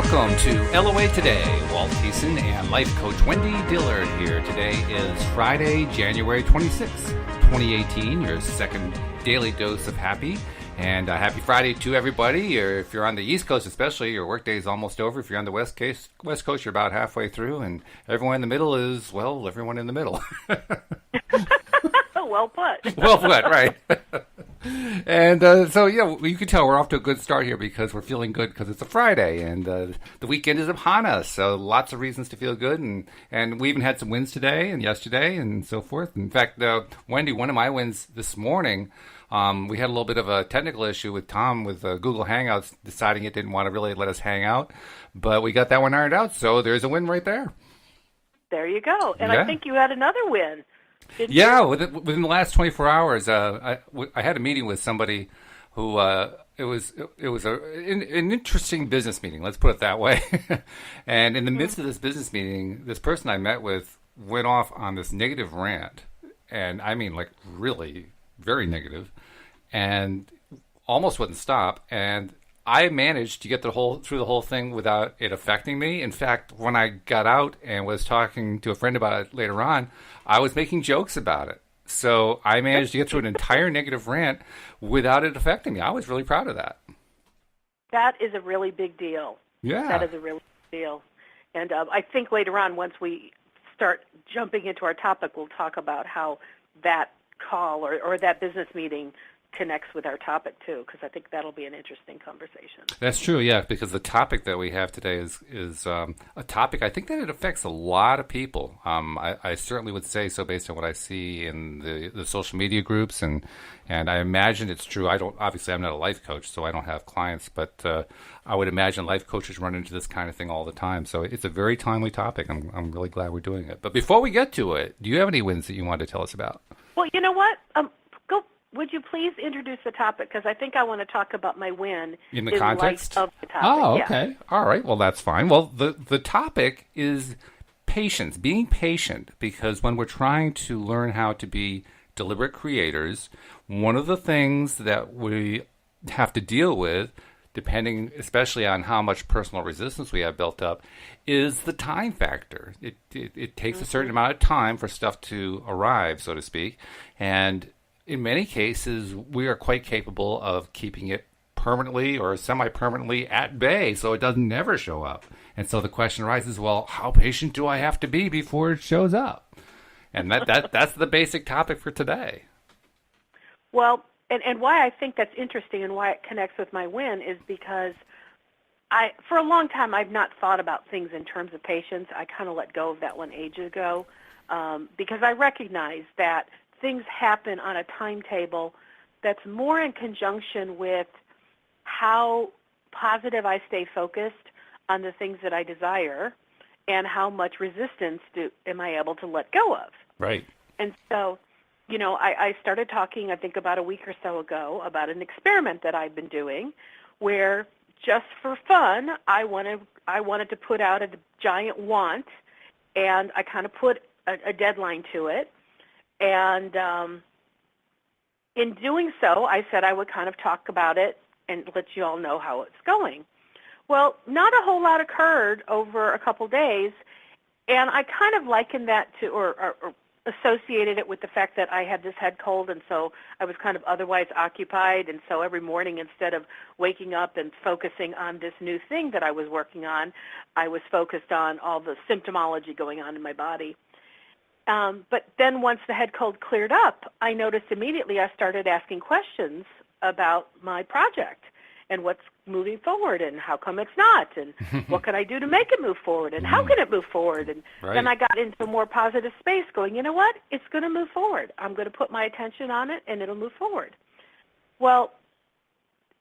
Welcome to LOA Today. Walt Thiessen and life coach Wendy Dillard here. Today is Friday, January 26th, 2018, your second daily dose of happy. And happy Friday to everybody. If you're on the East Coast especially, your workday is almost over. If you're on the West Coast, you're about halfway through. And everyone in the middle is, well, everyone in the middle. Well put. Well put, right. And so, you can tell we're off to a good start here because we're feeling good because it's a Friday and the weekend is upon us. So lots of reasons to feel good. And we even had some wins today and yesterday and so forth. In fact, Wendy, one of my wins this morning, we had a little bit of a technical issue with Tom with Google Hangouts deciding it didn't want to really let us hang out. But we got that one ironed out. So there's a win right there. There you go. And yeah. I think you had another win. Yeah, within the last 24 hours, I had a meeting with somebody who it was an interesting business meeting. Let's put it that way. And in the midst of this business meeting, this person I met with went off on this negative rant, and I mean like really very negative, and almost wouldn't stop. And I managed to get through the whole thing without it affecting me. In fact, when I got out and was talking to a friend about it later on, I was making jokes about it. So I managed to get through an entire negative rant without it affecting me. I was really proud of that. That is a really big deal. Yeah. That is a really big deal. And I think later on, once we start jumping into our topic, we'll talk about how that call or that business meeting connects with our topic too, because I think that'll be an interesting conversation. That's true, yeah, because the topic that we have today is a topic I think that it affects a lot of people. I certainly would say so based on what I see in the social media groups, and I imagine it's true. Obviously I'm not a life coach, so I don't have clients, but I would imagine life coaches run into this kind of thing all the time. So it's a very timely topic. I'm really glad we're doing it. But before we get to it, do you have any wins that you want to tell us about? Well, you know what? Would you please introduce the topic? Because I think I want to talk about my win in the context of the topic. Oh, okay. Yeah. All right. Well, that's fine. Well, the topic is patience, being patient, because when we're trying to learn how to be deliberate creators, one of the things that we have to deal with, depending especially on how much personal resistance we have built up, is the time factor. It takes a certain amount of time for stuff to arrive, so to speak, and in many cases, we are quite capable of keeping it permanently or semi-permanently at bay so it doesn't never show up. And so the question arises, well, how patient do I have to be before it shows up? And that's the basic topic for today. Well, and why I think that's interesting and why it connects with my win is because for a long time, I've not thought about things in terms of patience. I kind of let go of that one ages ago because I recognize that things happen on a timetable that's more in conjunction with how positive I stay focused on the things that I desire and how much resistance am I able to let go of. Right. And so, I started talking, I think about a week or so ago, about an experiment that I've been doing where just for fun, I wanted to put out a giant want, and I kind of put a deadline to it. And in doing so, I said I would kind of talk about it and let you all know how it's going. Well, not a whole lot occurred over a couple days, and I kind of likened that to or associated it with the fact that I had this head cold, and so I was kind of otherwise occupied, and so every morning instead of waking up and focusing on this new thing that I was working on, I was focused on all the symptomology going on in my body. But then once the head cold cleared up, I noticed immediately I started asking questions about my project and what's moving forward and how come it's not and what can I do to make it move forward and how can it move forward. And then I got into a more positive space going, you know what, it's going to move forward. I'm going to put my attention on it and it'll move forward. Well,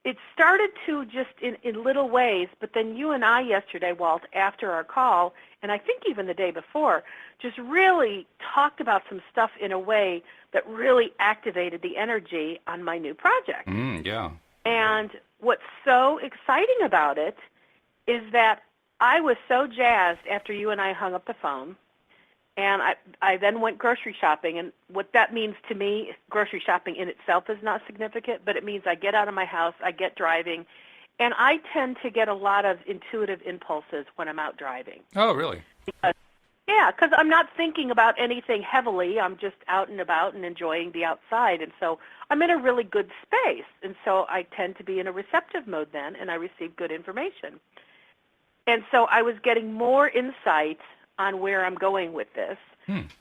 it started to just in little ways, but then you and I yesterday, Walt, after our call, and I think even the day before, just really talked about some stuff in a way that really activated the energy on my new project. Yeah. And what's so exciting about it is that I was so jazzed after you and I hung up the phone, and I then went grocery shopping. And what that means to me, grocery shopping in itself is not significant, but it means I get out of my house, I get driving, And I tend to get a lot of intuitive impulses when I'm out driving. Oh, really? Because I'm not thinking about anything heavily. I'm just out and about and enjoying the outside. And so I'm in a really good space. And so I tend to be in a receptive mode then, and I receive good information. And so I was getting more insight on where I'm going with this.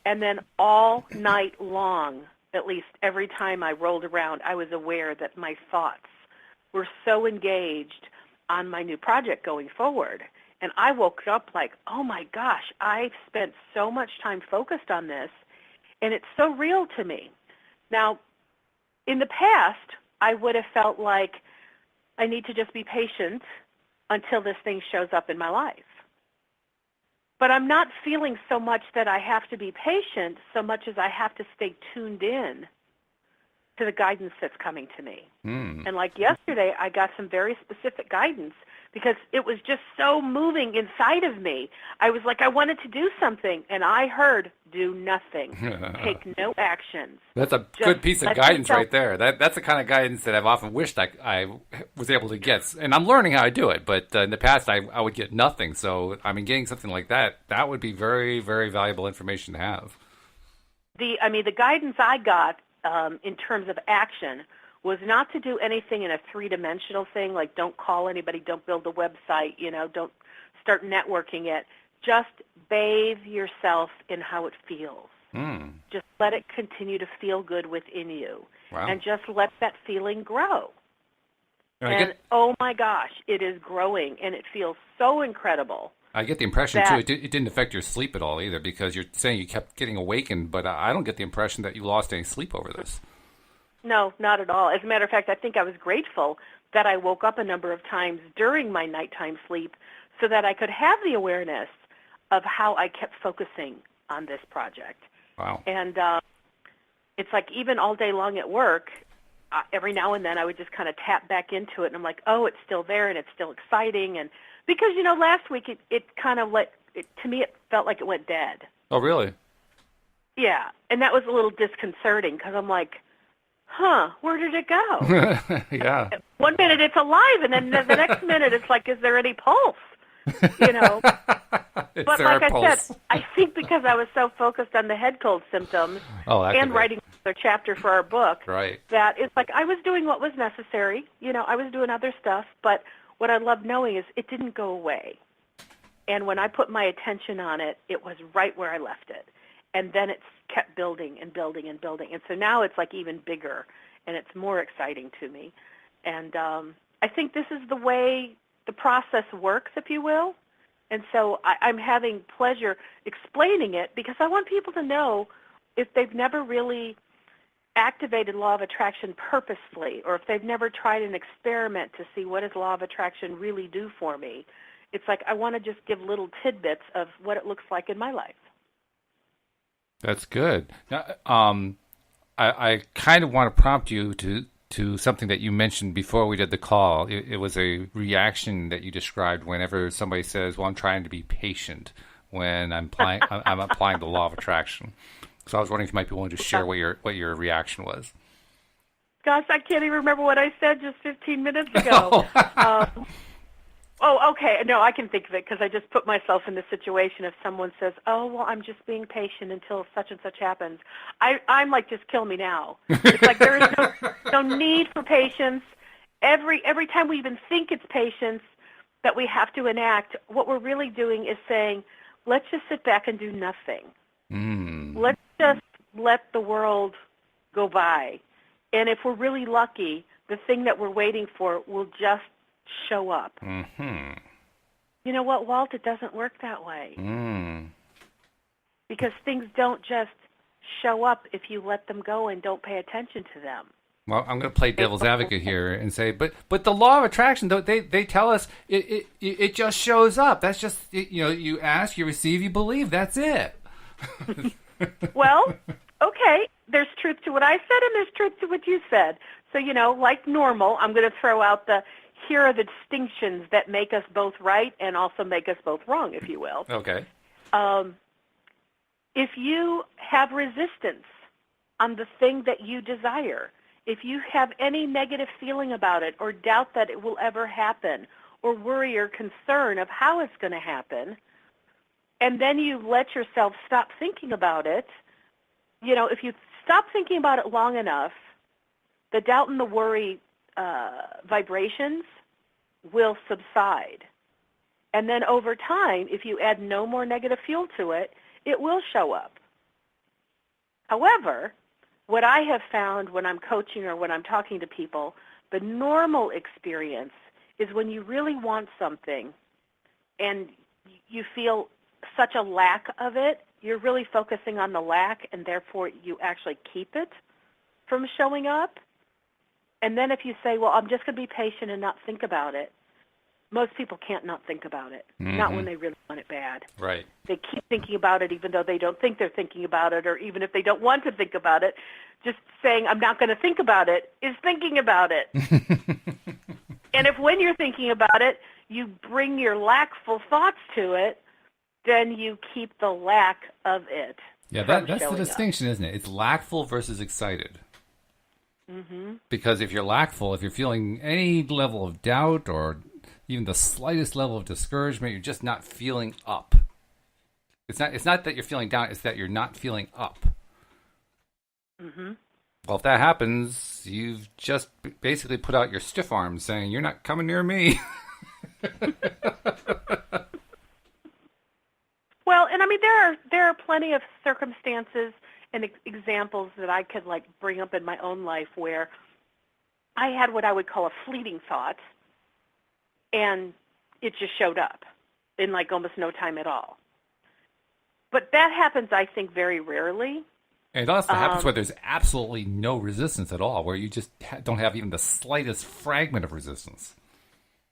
And then all night long, at least every time I rolled around, I was aware that my thoughts were so engaged on my new project going forward. And I woke up like, oh my gosh, I've spent so much time focused on this, and it's so real to me. Now, in the past, I would have felt like I need to just be patient until this thing shows up in my life. But I'm not feeling so much that I have to be patient so much as I have to stay tuned in to the guidance that's coming to me. And like yesterday, I got some very specific guidance because it was just so moving inside of me. I was like, I wanted to do something, and I heard, do nothing. Take no actions. That's a good piece of guidance right there. That's the kind of guidance that I've often wished I was able to get. And I'm learning how to do it, but in the past I would get nothing. So, I mean, getting something like that would be very, very valuable information to have. The guidance I got in terms of action was not to do anything in a three-dimensional thing, like don't call anybody, don't build a website, don't start networking it. Just bathe yourself in how it feels. Just let it continue to feel good within you. Wow. And just let that feeling grow. And oh my gosh, it is growing, and it feels so incredible. I get the impression, too, it didn't affect your sleep at all either, because you're saying you kept getting awakened, but I don't get the impression that you lost any sleep over this. No, not at all. As a matter of fact, I think I was grateful that I woke up a number of times during my nighttime sleep so that I could have the awareness of how I kept focusing on this project. Wow. And it's like even all day long at work, every now and then I would just kind of tap back into it, and I'm like, oh, it's still there, and it's still exciting. And because, last week it kind of to me it felt like it went dead. Oh, really? Yeah, and that was a little disconcerting because I'm like, where did it go? Yeah. One minute it's alive, and then the next minute it's like, is there any pulse? But like I said, I think because I was so focused on the head cold symptoms and writing another chapter for our book, right, that it's like I was doing what was necessary. I was doing other stuff, but what I love knowing is it didn't go away. And when I put my attention on it, it was right where I left it. And then it's kept building and building and building. And so now it's like even bigger, and it's more exciting to me. And I think this is the way the process works, if you will. And so I'm having pleasure explaining it because I want people to know, if they've never really activated law of attraction purposefully, or if they've never tried an experiment to see what does law of attraction really do for me, it's like I want to just give little tidbits of what it looks like in my life. That's good. Now, I kind of want to prompt you to something that you mentioned before we did the call. It was a reaction that you described whenever somebody says, well, I'm trying to be patient when I'm applying the law of attraction. So I was wondering if you might be willing to share what your reaction was. Gosh, I can't even remember what I said just 15 minutes ago. Oh, okay. No, I can think of it because I just put myself in the situation if someone says, oh, well, I'm just being patient until such and such happens. I'm like, just kill me now. It's like there is no need for patience. Every time we even think it's patience that we have to enact, what we're really doing is saying, let's just sit back and do nothing. Let's just let the world go by. And if we're really lucky, the thing that we're waiting for will just show up. You know what, Walt? It doesn't work that way. Because things don't just show up if you let them go and don't pay attention to them. Well, I'm going to play devil's advocate here and say, but the law of attraction, they tell us it just shows up. That's just, you ask, you receive, you believe. That's it. Well, okay. There's truth to what I said and there's truth to what you said. So, like normal, I'm going to throw out here are the distinctions that make us both right and also make us both wrong, if you will. Okay. If you have resistance on the thing that you desire, if you have any negative feeling about it or doubt that it will ever happen or worry or concern of how it's going to happen, and then you let yourself stop thinking about it, if you stop thinking about it long enough, the doubt and the worry vibrations will subside. And then over time, if you add no more negative fuel to it, it will show up. However, what I have found when I'm coaching or when I'm talking to people, the normal experience is when you really want something and you feel such a lack of it, you're really focusing on the lack, and therefore you actually keep it from showing up. And then if you say, well, I'm just going to be patient and not think about it, most people can't not think about it, not when they really want it bad. Right. They keep thinking about it even though they don't think they're thinking about it, or even if they don't want to think about it. Just saying, I'm not going to think about it is thinking about it. And if when you're thinking about it, you bring your lackful thoughts to it, then you keep the lack of it. Yeah, that's the distinction, isn't it? It's lackful versus excited. Mm-hmm. Because if you're lackful, if you're feeling any level of doubt or even the slightest level of discouragement, you're just not feeling up. It's not that you're feeling down, it's that you're not feeling up. Mm-hmm. Well, if that happens, you've just basically put out your stiff arm saying, you're not coming near me. Well, and I mean, there are plenty of circumstances and examples that I could bring up in my own life where I had what I would call a fleeting thought, and it just showed up in almost no time at all. But that happens, I think, very rarely. And it also happens where there's absolutely no resistance at all, where you just don't have even the slightest fragment of resistance.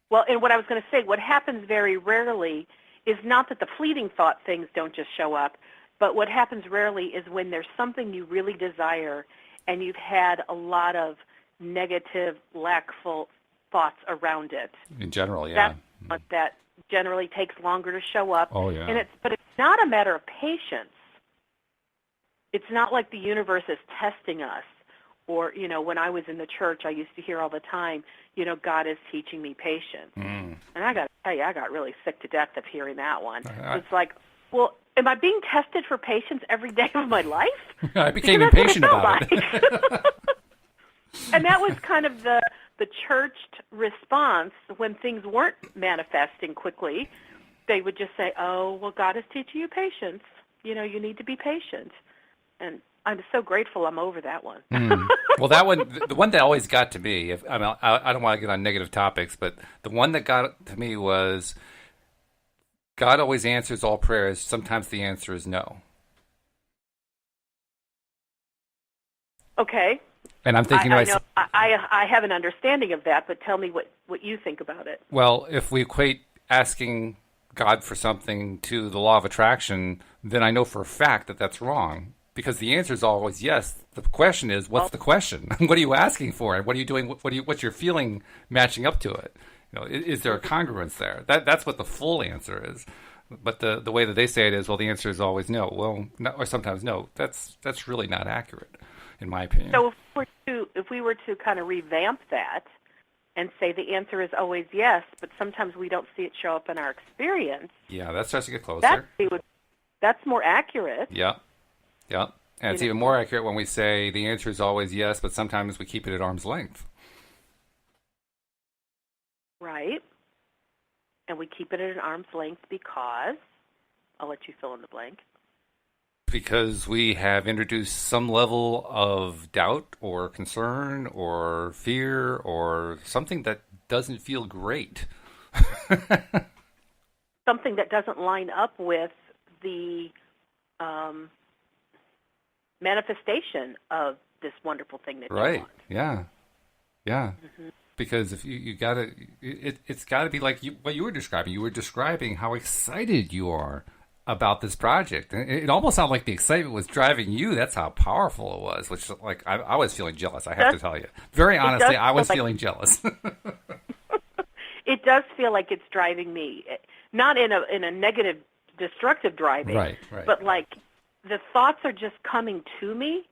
Well, and what I was going to say, what happens very rarely is not that the fleeting thought things don't just show up, but what happens rarely is when there's something you really desire and you've had a lot of negative, lackful thoughts around it. In general, yeah. That generally takes longer to show up. Oh, yeah. But it's not a matter of patience. It's not like the universe is testing us. Or, when I was in the church, I used to hear all the time, God is teaching me patience. And I got to tell you, I got really sick to death of hearing that one. It's like, well, am I being tested for patience every day of my life? I became impatient about it. And that was kind of the churched response when things weren't manifesting quickly. They would just say, oh, well, God is teaching you patience. You need to be patient. And I'm so grateful I'm over that one. Well, that one, the one that always got to me, I don't want to get on negative topics, but the one that got to me was, God always answers all prayers. Sometimes the answer is no. Okay. And I'm thinking, I have an understanding of that, but tell me what you think about it. Well, if we equate asking God for something to the law of attraction, then I know for a fact that that's wrong. Because the answer is always yes. The question is, what's the question? What are you asking for? And what are you doing? What's your feeling matching up to it? Is there a congruence there? That's what the full answer is. But the way that they say it is, well, the answer is always no. Well, no, or sometimes no. That's really not accurate, in my opinion. So if we were to kind of revamp that and say the answer is always yes, but sometimes we don't see it show up in our experience. Yeah, that starts to get closer. That's more accurate. Yeah. Yeah, and it's even more accurate when we say the answer is always yes, but sometimes we keep it at arm's length. Right. And we keep it at an arm's length because, I'll let you fill in the blank. Because we have introduced some level of doubt or concern or fear or something that doesn't feel great. Something that doesn't line up with the manifestation of this wonderful thing that you want. Yeah. Mm-hmm. Because if you gotta, it's gotta be like what you were describing. You were describing how excited you are about this project, and it almost sounded like the excitement was driving you. That's how powerful it was. Which, I was feeling jealous. I have to tell you, very honestly, I was feeling jealous. It does feel like it's driving me, not in a negative, destructive driving, right. but the thoughts are just coming to me.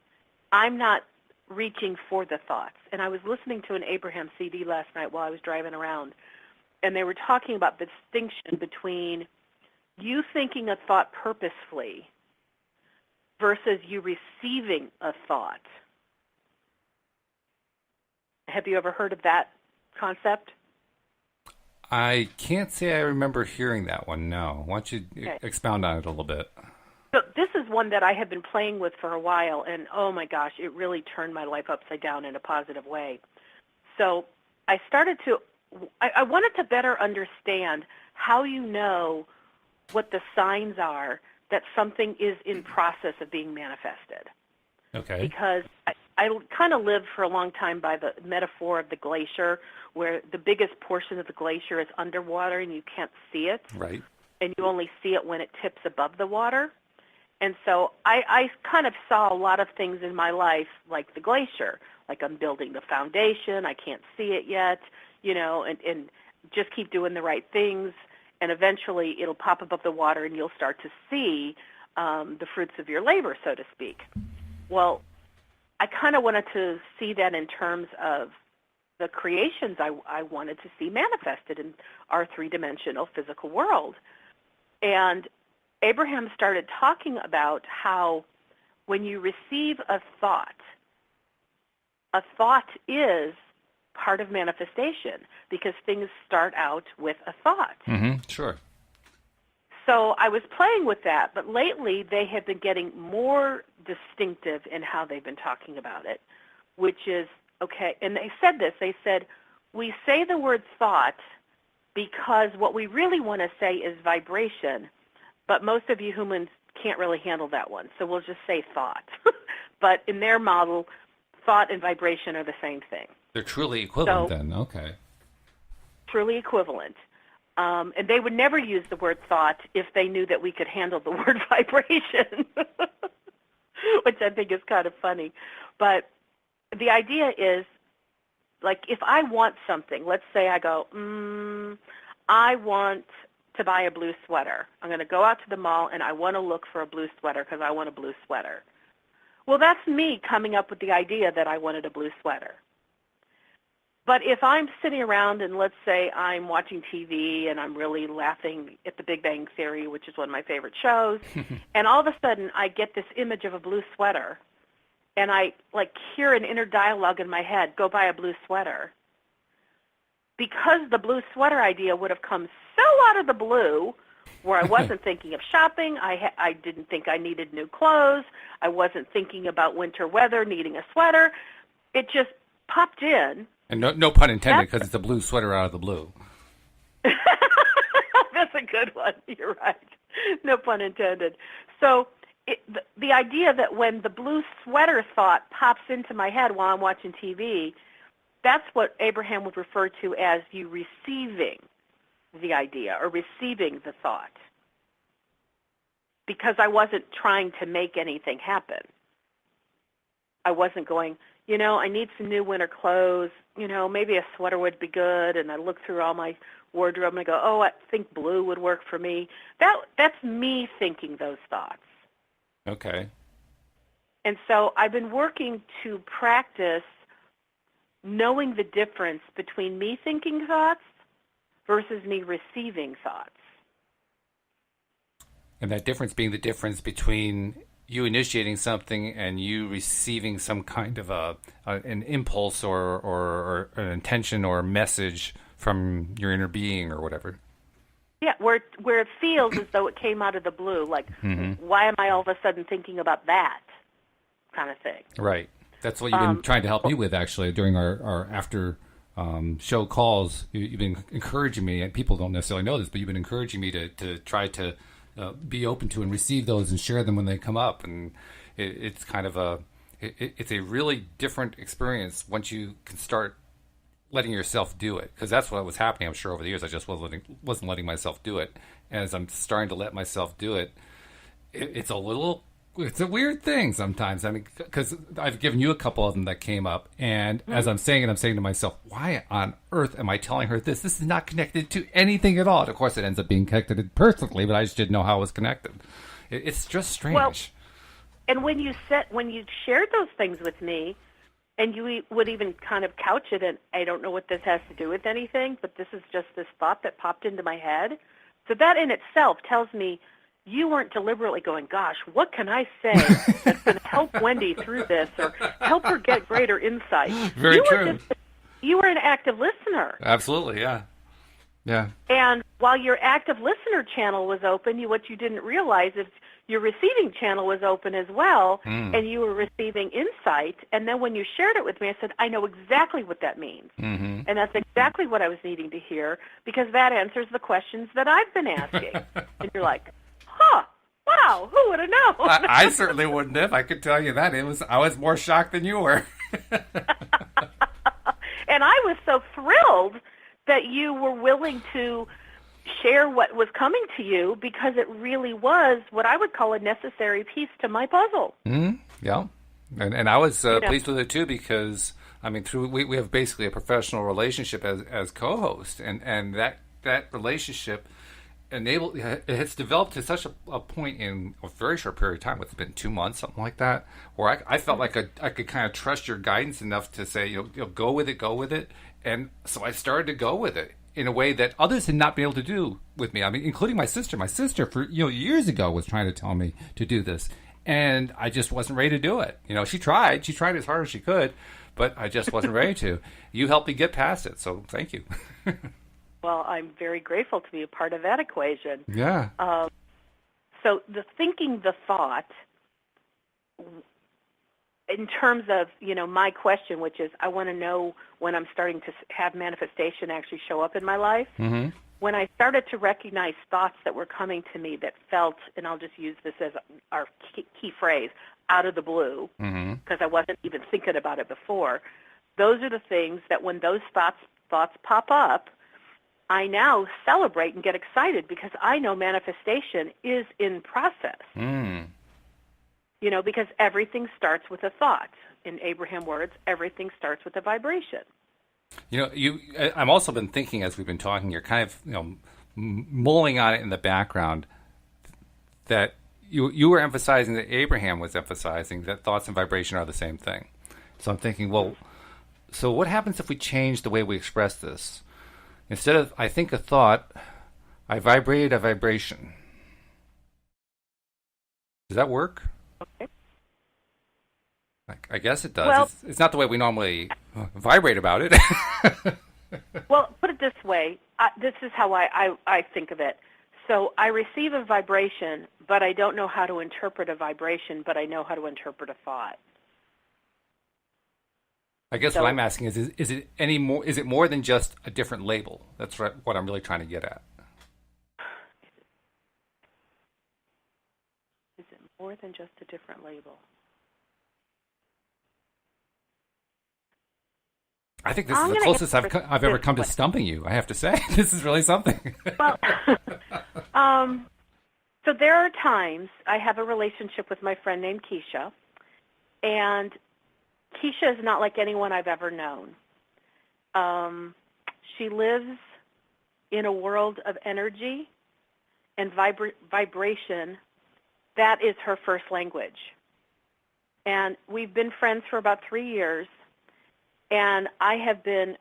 I'm not reaching for the thoughts. And I was listening to an Abraham CD last night while I was driving around, and they were talking about the distinction between you thinking a thought purposefully versus you receiving a thought. Have you ever heard of that concept? I can't say I remember hearing that one, no. Why don't you expound on it a little bit? So this is one that I have been playing with for a while, and oh my gosh, it really turned my life upside down in a positive way. So I wanted to better understand how you know what the signs are that something is in process of being manifested. Okay. Because I kind of lived for a long time by the metaphor of the glacier, where the biggest portion of the glacier is underwater and you can't see it. Right. And you only see it when it tips above the water. And so I kind of saw a lot of things in my life like the glacier, like I'm building the foundation, I can't see it yet, and just keep doing the right things, and eventually it'll pop above the water and you'll start to see the fruits of your labor, so to speak. Well, I kind of wanted to see that in terms of the creations I wanted to see manifested in our three-dimensional physical world. And Abraham started talking about how when you receive a thought is part of manifestation because things start out with a thought. Mm-hmm. Sure. So I was playing with that, but lately they have been getting more distinctive in how they've been talking about it, which is, okay, and they said, we say the word thought because what we really want to say is vibration, but most of you humans can't really handle that one, so we'll just say thought. But in their model, thought and vibration are the same thing. They're truly equivalent then, okay. Truly equivalent. And they would never use the word thought if they knew that we could handle the word vibration, which I think is kind of funny. But the idea is, like, if I want something, let's say I go, I want to buy a blue sweater. I'm going to go out to the mall and I want to look for a blue sweater because I want a blue sweater. Well, that's me coming up with the idea that I wanted a blue sweater. But if I'm sitting around and let's say I'm watching TV and I'm really laughing at The Big Bang Theory, which is one of my favorite shows, and all of a sudden I get this image of a blue sweater and I like hear an inner dialogue in my head, go buy a blue sweater. Because the blue sweater idea would have come so out of the blue, where I wasn't thinking of shopping, I didn't think I needed new clothes, I wasn't thinking about winter weather, needing a sweater. It just popped in. And no pun intended, because it's a blue sweater out of the blue. That's a good one. You're right. No pun intended. So the idea that when the blue sweater thought pops into my head while I'm watching TV, that's what Abraham would refer to as you receiving the idea or receiving the thought. Because I wasn't trying to make anything happen. I wasn't going, I need some new winter clothes. Maybe a sweater would be good. And I look through all my wardrobe and I go, I think blue would work for me. That's me thinking those thoughts. Okay. And so I've been working to practice knowing the difference between me thinking thoughts versus me receiving thoughts. And that difference being the difference between you initiating something and you receiving some kind of an impulse or an intention or a message from your inner being or whatever. Yeah, where it feels as though it came out of the blue, like, why am I all of a sudden thinking about that kind of thing? Right. That's what you've been trying to help me with, actually, during our after show calls. You've been encouraging me, and people don't necessarily know this, but you've been encouraging me to try to be open to and receive those and share them when they come up. And it's kind of it's a really different experience once you can start letting yourself do it, because that's what was happening. I'm sure over the years I just wasn't letting myself do it. And as I'm starting to let myself do it, it's a weird thing sometimes. I mean, because I've given you a couple of them that came up, and as I'm saying it, I'm saying to myself, why on earth am I telling her this? This is not connected to anything at all. And of course, it ends up being connected perfectly, but I just didn't know how it was connected. It's just strange. Well, and when you shared those things with me, And you would even kind of couch it in, I don't know what this has to do with anything, but this is just this thought that popped into my head. So that in itself tells me you weren't deliberately going, gosh, what can I say that's going to help Wendy through this or help her get greater insight? Very true. You were an active listener. Absolutely, yeah. Yeah. And while your active listener channel was open, what you didn't realize is your receiving channel was open as well, and you were receiving insight. And then when you shared it with me, I said, I know exactly what that means. Mm-hmm. And that's exactly what I was needing to hear, because that answers the questions that I've been asking. And you're like, huh, wow, who would have known? I certainly wouldn't have. I could tell you that. I was more shocked than you were. And I was so thrilled that you were willing to share what was coming to you, because it really was what I would call a necessary piece to my puzzle. Mm-hmm. Yeah. And I was pleased with it too, because I mean, we have basically a professional relationship as co-host, and that relationship it has developed to such a point in a very short period of time. It's been 2 months, something like that, where I felt like I could kind of trust your guidance enough to say, go with it. And so I started to go with it in a way that others had not been able to do with me. I mean, including my sister. My sister, for years ago, was trying to tell me to do this, and I just wasn't ready to do it. She tried as hard as she could, but I just wasn't ready to. You helped me get past it, so thank you. Well, I'm very grateful to be a part of that equation. Yeah. So the thinking, the thought, in terms of, my question, which is I want to know when I'm starting to have manifestation actually show up in my life. Mm-hmm. When I started to recognize thoughts that were coming to me that felt, and I'll just use this as our key phrase, out of the blue, because I wasn't even thinking about it before, those are the things that when those thoughts pop up, I now celebrate and get excited, because I know manifestation is in process. Because everything starts with a thought. In Abraham words, everything starts with a vibration. I've also been thinking as we've been talking, you're kind of, mulling on it in the background, that you were emphasizing that Abraham was emphasizing that thoughts and vibration are the same thing. So I'm thinking, well, so what happens if we change the way we express this? Instead of I think a thought, I vibrated a vibration. Does that work? Okay. I guess it does. Well, it's not the way we normally vibrate about it. Well, put it this way. This is how I think of it. So I receive a vibration, but I don't know how to interpret a vibration, but I know how to interpret a thought. I guess what I'm asking is it more than just a different label? That's what I'm really trying to get at. Is it more than just a different label? I think this is the closest I've ever come to stumping you, I have to say. This is really something. Well, so there are times I have a relationship with my friend named Keisha, and Keisha is not like anyone I've ever known. She lives in a world of energy and vibration. That is her first language. And we've been friends for about 3 years, and I have been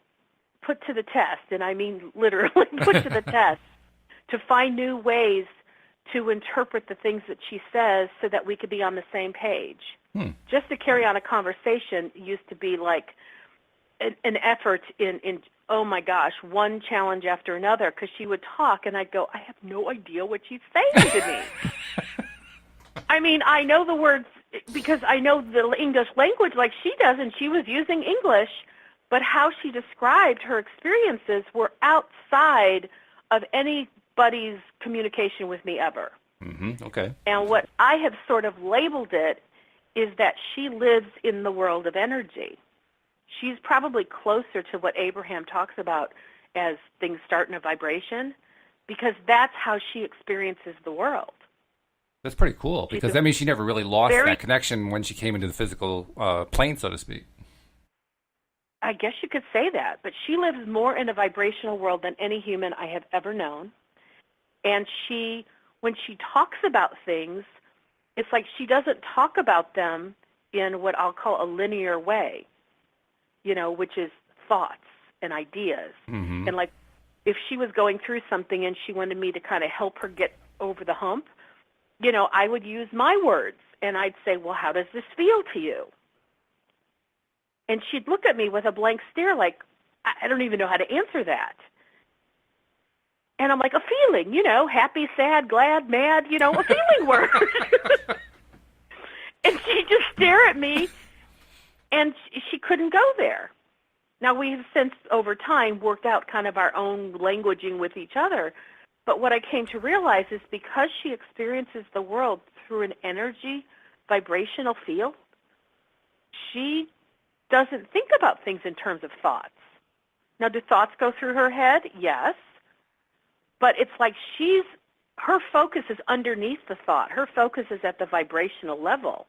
put to the test, and I mean literally put to the test, to find new ways to interpret the things that she says so that we could be on the same page. Just to carry on a conversation used to be like an effort in oh my gosh, one challenge after another, because she would talk and I'd go, I have no idea what she's saying to me. I mean, I know the words because I know the English language like she does, and she was using English, but how she described her experiences were outside of anybody's communication with me ever. Okay. And what I have sort of labeled it is that she lives in the world of energy. She's probably closer to what Abraham talks about as things start in a vibration, because that's how she experiences the world. That's pretty cool, because that means she never really lost that connection when she came into the physical plane, so to speak. I guess you could say that, but she lives more in a vibrational world than any human I have ever known. And when she talks about things, it's like she doesn't talk about them in what I'll call a linear way. which is thoughts and ideas. Mm-hmm. And like, if she was going through something and she wanted me to kind of help her get over the hump, I would use my words and I'd say, well, how does this feel to you? And she'd look at me with a blank stare like, I don't even know how to answer that. And I'm like, a feeling, happy, sad, glad, mad, a feeling word. And she'd just stare at me, and she couldn't go there. Now, we have since, over time, worked out kind of our own languaging with each other. But what I came to realize is because she experiences the world through an energy, vibrational field, she doesn't think about things in terms of thoughts. Now, do thoughts go through her head? Yes. But it's like her focus is underneath the thought. Her focus is at the vibrational level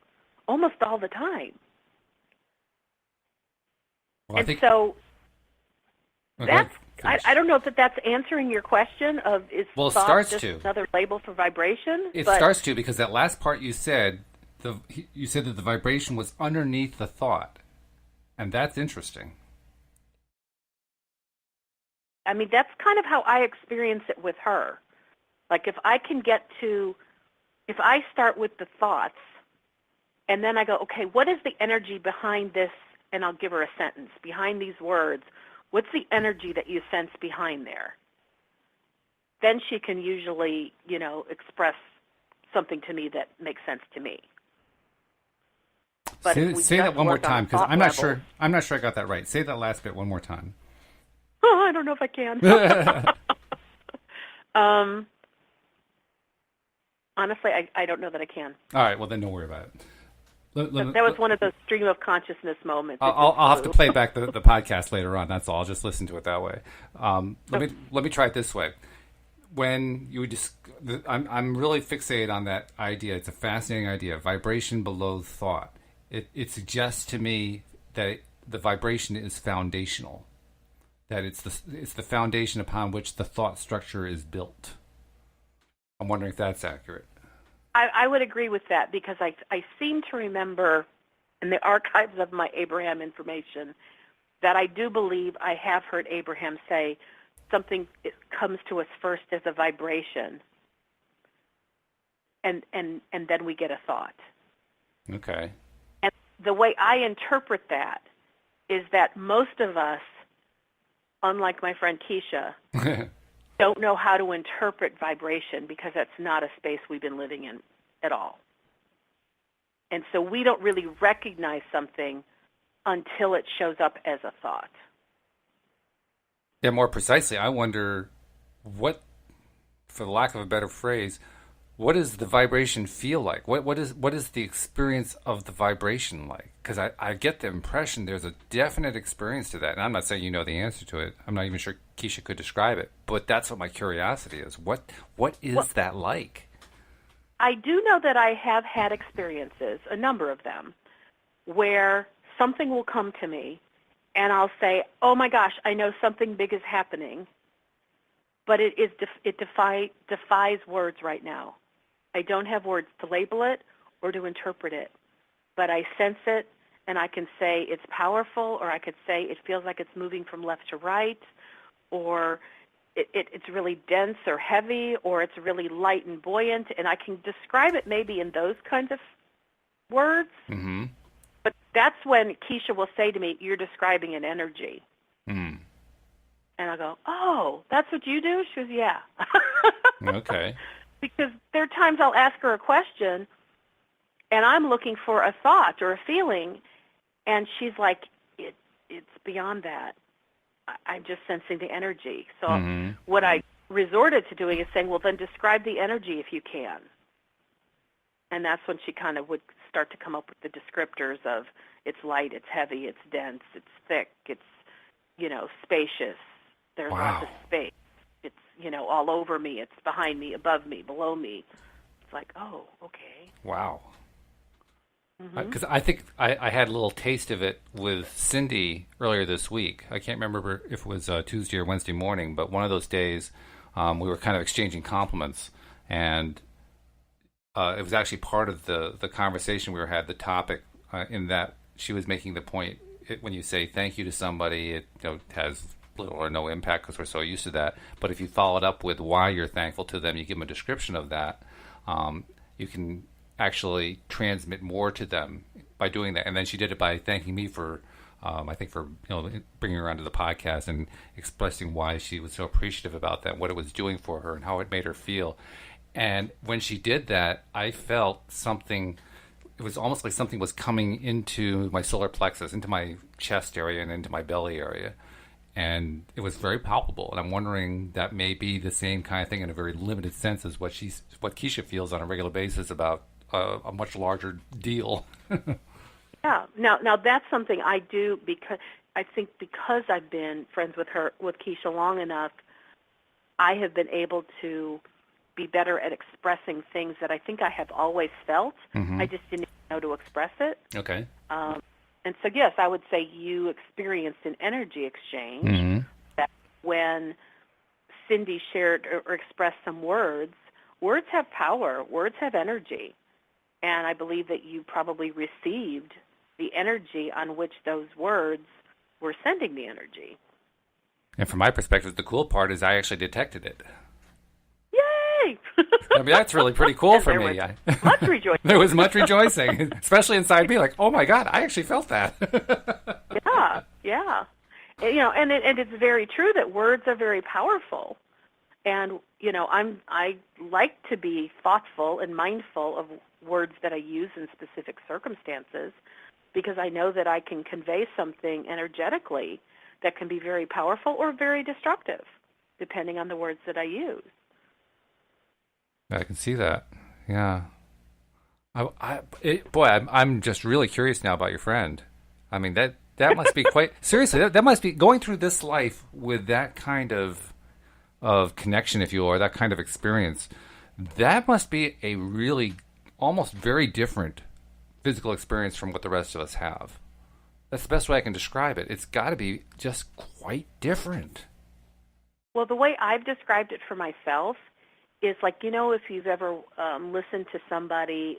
almost all the time. Well, so that's, I don't know if that's answering your question of is thought just another label for vibration? It starts to, because that last part you said, you said that the vibration was underneath the thought. And that's interesting. I mean, that's kind of how I experience it with her. Like if I start with the thoughts and then I go, okay, what is the energy behind this? And I'll give her a sentence. Behind these words, what's the energy that you sense behind there? Then she can usually, express something to me that makes sense to me. But say that one more time, because I'm not sure I got that right. Say that last bit one more time. Oh, I don't know if I can. Honestly, I don't know that I can. All right, well then don't worry about it. That was one of those stream of consciousness moments. I'll have to play back the podcast later on. That's all. I'll just listen to it that way. Let me try it this way. When you I'm really fixated on that idea. It's a fascinating idea. Vibration below thought. It suggests to me that the vibration is foundational. That it's the foundation upon which the thought structure is built. I'm wondering if that's accurate. I would agree with that because I seem to remember in the archives of my Abraham information that I do believe I have heard Abraham say something comes to us first as a vibration, and then we get a thought. Okay. And the way I interpret that is that most of us, unlike my friend Keisha, don't know how to interpret vibration because that's not a space we've been living in at all. And so we don't really recognize something until it shows up as a thought. Yeah, more precisely, I wonder what, for the lack of a better phrase, what does the vibration feel like? What is the experience of the vibration like? Because I get the impression there's a definite experience to that. And I'm not saying you know the answer to it. I'm not even sure Keisha could describe it. But that's what my curiosity is. What is that like? I do know that I have had experiences, a number of them, where something will come to me and I'll say, oh my gosh, I know something big is happening. But it defies words right now. I don't have words to label it or to interpret it, but I sense it, and I can say it's powerful, or I could say it feels like it's moving from left to right, or it's really dense or heavy, or it's really light and buoyant, and I can describe it maybe in those kinds of words. Mm-hmm. But that's when Keisha will say to me, you're describing an energy. Mm. And I go, oh, that's what you do? She goes, yeah. Okay. Because there are times I'll ask her a question, and I'm looking for a thought or a feeling, and she's like, it's beyond that. I'm just sensing the energy. So what I resorted to doing is saying, well, then describe the energy if you can. And that's when she kind of would start to come up with the descriptors of it's light, it's heavy, it's dense, it's thick, it's, spacious. There's lots of space. It's, all over me. It's behind me, above me, below me. It's like, oh, okay. Wow. Because I think I had a little taste of it with Cindy earlier this week. I can't remember if it was Tuesday or Wednesday morning, but one of those days we were kind of exchanging compliments, and it was actually part of the conversation we had, the topic, in that she was making the point, when you say thank you to somebody, it has little or no impact because we're so used to that. But if you follow it up with why you're thankful to them, you give them a description of that, you can actually transmit more to them by doing that. And then she did it by thanking me for, I think, for bringing her onto the podcast and expressing why she was so appreciative about that, what it was doing for her, and how it made her feel. And when she did that, I felt something. It was almost like something was coming into my solar plexus, into my chest area, and into my belly area. And it was very palpable. And I'm wondering that may be the same kind of thing in a very limited sense as what Keisha feels on a regular basis about a much larger deal. Yeah. Now that's something I do because I think because I've been friends with Keisha long enough, I have been able to be better at expressing things that I think I have always felt. Mm-hmm. I just didn't know to express it. Okay. And so, yes, I would say you experienced an energy exchange mm-hmm. that when Cindy shared or expressed some words have power, words have energy. And I believe that you probably received the energy on which those words were sending the energy. And from my perspective, the cool part is I actually detected it. Yay! I mean, that's really pretty cool for me. Much rejoicing. There was much rejoicing, especially inside me, like, oh my God, I actually felt that. Yeah. And it's very true that words are very powerful. And, I like to be thoughtful and mindful of words that I use in specific circumstances because I know that I can convey something energetically that can be very powerful or very destructive, depending on the words that I use. I can see that. Yeah. I'm just really curious now about your friend. I mean, that must be quite seriously. That must be going through this life with that kind of connection, if you will, or that kind of experience. That must be a really almost very different physical experience from what the rest of us have. That's the best way I can describe it. It's got to be just quite different. Well, the way I've described it for myself is like, if you've ever listened to somebody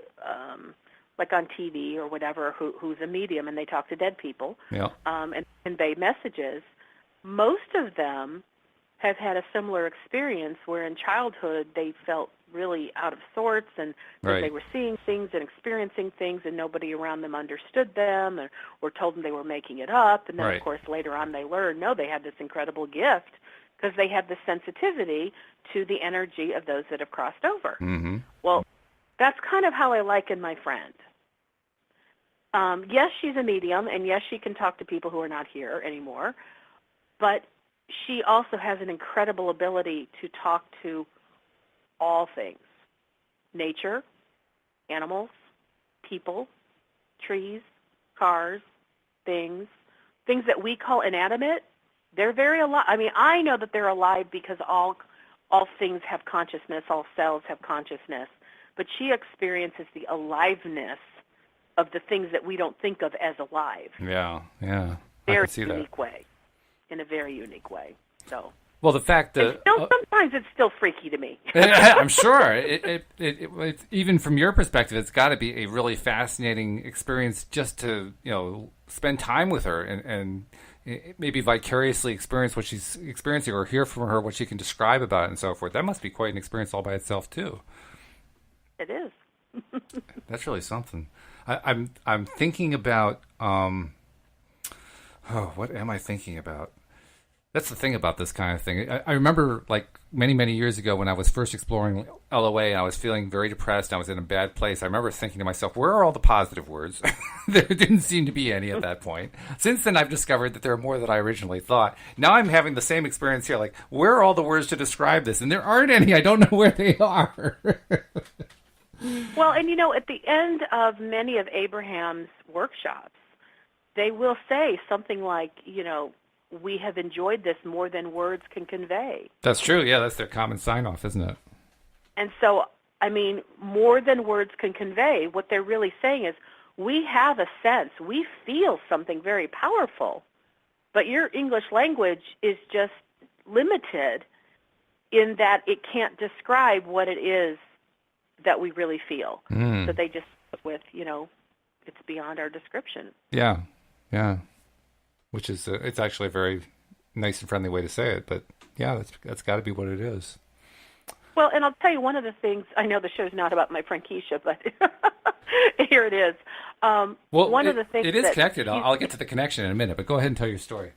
like on TV or whatever who's a medium and they talk to dead people and convey messages, most of them have had a similar experience where in childhood they felt really out of sorts and right. They were seeing things and experiencing things and nobody around them understood them or told them they were making it up. And then, right. Of course, later on they learned, no, they had this incredible gift because they had the sensitivity to the energy of those that have crossed over. Mm-hmm. Well, that's kind of how I liken my friend. Yes, she's a medium, and yes, she can talk to people who are not here anymore, but she also has an incredible ability to talk to all things: nature, animals, people, trees, cars, things that we call inanimate. They're very alive. I mean, I know that they're alive because all things have consciousness, all cells have consciousness, but she experiences the aliveness of the things that we don't think of as alive. Yeah. I Very can see unique that. way, in a very unique way. So. Well, the fact that sometimes it's still freaky to me. I'm sure it's, even from your perspective, it's got to be a really fascinating experience just to spend time with her and maybe vicariously experience what she's experiencing or hear from her what she can describe about it and so forth. That must be quite an experience all by itself too. It is. That's really something. I'm thinking about what am I thinking about? That's the thing about this kind of thing. I remember, like, many years ago when I was first exploring LOA and I was feeling very depressed, I was in a bad place. I remember thinking to myself, where are all the positive words? There didn't seem to be any at that point. Since then, I've discovered that there are more than I originally thought. Now I'm having the same experience here. Like, where are all the words to describe this? And there aren't any. I don't know where they are. Well, and at the end of many of Abraham's workshops, they will say something like, we have enjoyed this more than words can convey. That's true. Yeah, that's their common sign-off, isn't it? And so, I mean, more than words can convey, what they're really saying is we have a sense, we feel something very powerful, but your English language is just limited in that it can't describe what it is that we really feel. So they just put with, it's beyond our description. Yeah. which is it's actually a very nice and friendly way to say it. But yeah, that's got to be what it is. Well, and I'll tell you one of the things, I know the show's not about my friend Keisha, but here it is. One of the things it is connected. I'll get to the connection in a minute, but go ahead and tell your story.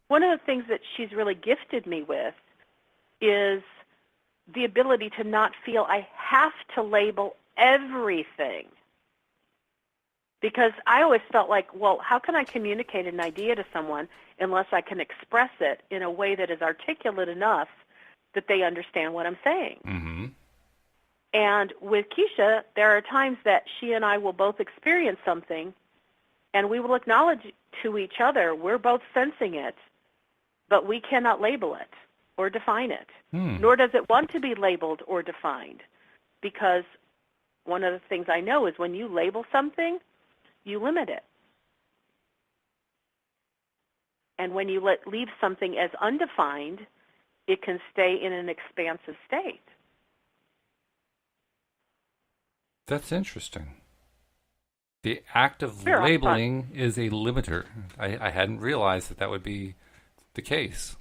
One of the things that she's really gifted me with is the ability to not feel I have to label everything. Because I always felt like, well, how can I communicate an idea to someone unless I can express it in a way that is articulate enough that they understand what I'm saying? Mm-hmm. And with Keisha, there are times that she and I will both experience something, and we will acknowledge to each other we're both sensing it, but we cannot label it or define it, nor does it want to be labeled or defined, because one of the things I know is when you label something, you limit it. And when you leave something as undefined, it can stay in an expansive state. That's interesting. The act of labeling is a limiter. I hadn't realized that would be the case.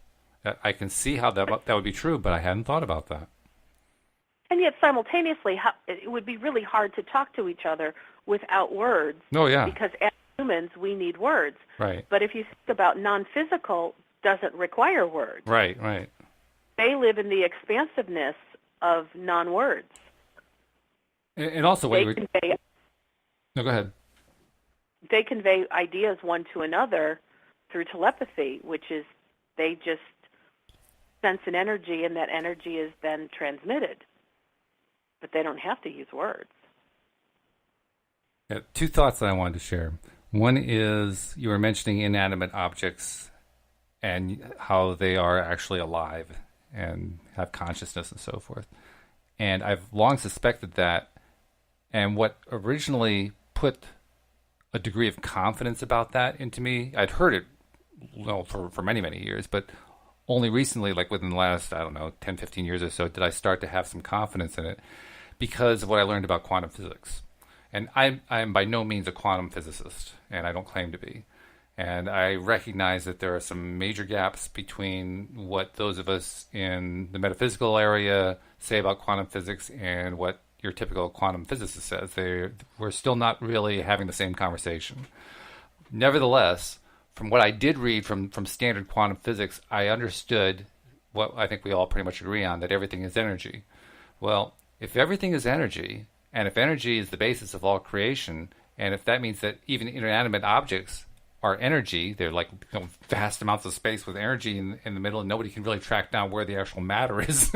I can see how that would be true, but I hadn't thought about that. And yet simultaneously, it would be really hard to talk to each other without words. Oh, yeah. Because as humans, we need words. Right. But if you think about non-physical, doesn't require words. Right, right. They live in the expansiveness of non-words. And also, No, go ahead. They convey ideas one to another through telepathy, which is they just sense an energy, and that energy is then transmitted. But they don't have to use words. Yeah, two thoughts that I wanted to share. One is you were mentioning inanimate objects and how they are actually alive and have consciousness and so forth. And I've long suspected that. And what originally put a degree of confidence about that into me, I'd heard it for many, many years, but only recently, like within the last, 10, 15 years or so, did I start to have some confidence in it because of what I learned about quantum physics. And I'm by no means a quantum physicist, and I don't claim to be. And I recognize that there are some major gaps between what those of us in the metaphysical area say about quantum physics and what your typical quantum physicist says. We're still not really having the same conversation. Nevertheless, from what I did read from standard quantum physics, I understood what I think we all pretty much agree on, that everything is energy. Well, if everything is energy, and if energy is the basis of all creation, and if that means that even inanimate objects are energy, they're like vast amounts of space with energy in the middle, and nobody can really track down where the actual matter is.